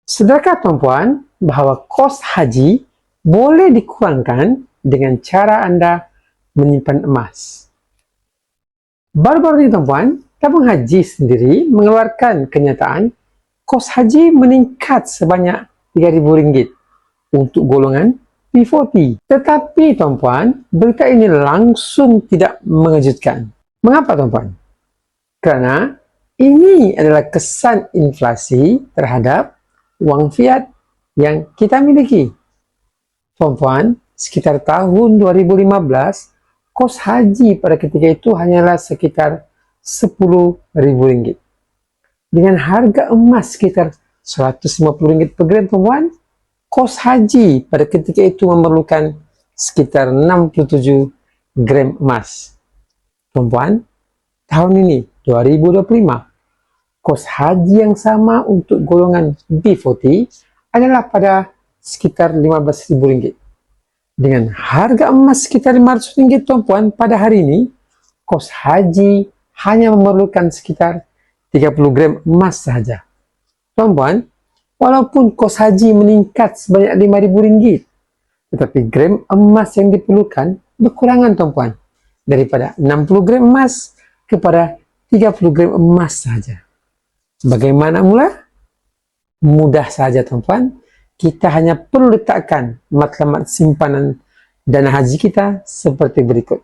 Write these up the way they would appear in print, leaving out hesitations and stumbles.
Sadarkah tuan-puan bahawa kos haji boleh dikurangkan dengan cara anda menyimpan emas? Baru-baru ini tuan-puan, tabung haji sendiri mengeluarkan kenyataan kos haji meningkat sebanyak RM3,000 untuk golongan P40. Tetapi tuan-puan, berita ini langsung tidak mengejutkan. Mengapa tuan-puan? Kerana ini adalah kesan inflasi terhadap wang fiat yang kita miliki. Tuan-puan, sekitar tahun 2015, kos haji pada ketika itu hanyalah sekitar RM10,000. Dengan harga emas sekitar RM150 per gram, tuan-puan, kos haji pada ketika itu memerlukan sekitar 67 gram emas. Tuan-puan, tahun ini, 2025, kos haji yang sama untuk golongan B40 adalah pada sekitar RM15,000. Dengan harga emas sekitar RM500, tuan-puan, pada hari ini, kos haji hanya memerlukan sekitar 30 gram emas sahaja. Tuan-puan, walaupun kos haji meningkat sebanyak RM5,000, tetapi gram emas yang diperlukan berkurangan, tuan-puan, daripada 60 gram emas kepada 30 gram emas sahaja. Bagaimana mula? Mudah saja, tuan-puan. Kita hanya perlu letakkan matlamat simpanan dana haji kita seperti berikut.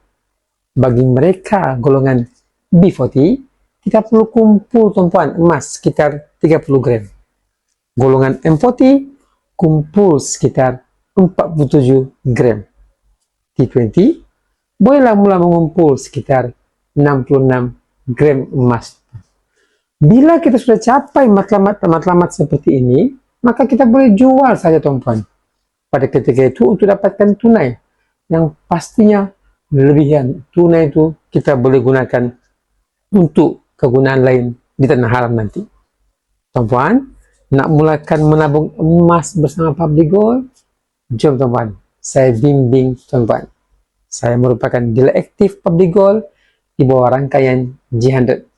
Bagi mereka golongan B40, kita perlu kumpul, tuan-puan, emas sekitar 30 gram. Golongan M40, kumpul sekitar 47 gram. T20, bolehlah mula mengumpul sekitar 66 gram emas. Bila kita sudah capai matlamat seperti ini, maka kita boleh jual saja, tuan-puan. Pada ketika itu untuk dapatkan tunai yang pastinya lebihan tunai itu kita boleh gunakan untuk kegunaan lain di tanah haram nanti. Tuan-puan, nak mulakan menabung emas bersama Public Gold? Jom, tuan-puan, saya bimbing tuan-puan. Saya merupakan dealer aktif Public Gold di bawah rangkaian G100.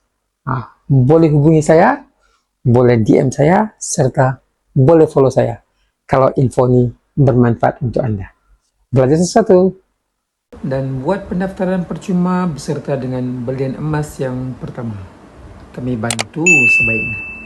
Boleh hubungi saya, boleh DM saya, serta boleh follow saya kalau info ini bermanfaat untuk anda. Belajar sesuatu dan buat pendaftaran percuma beserta dengan belian emas yang pertama. Kami bantu sebaiknya.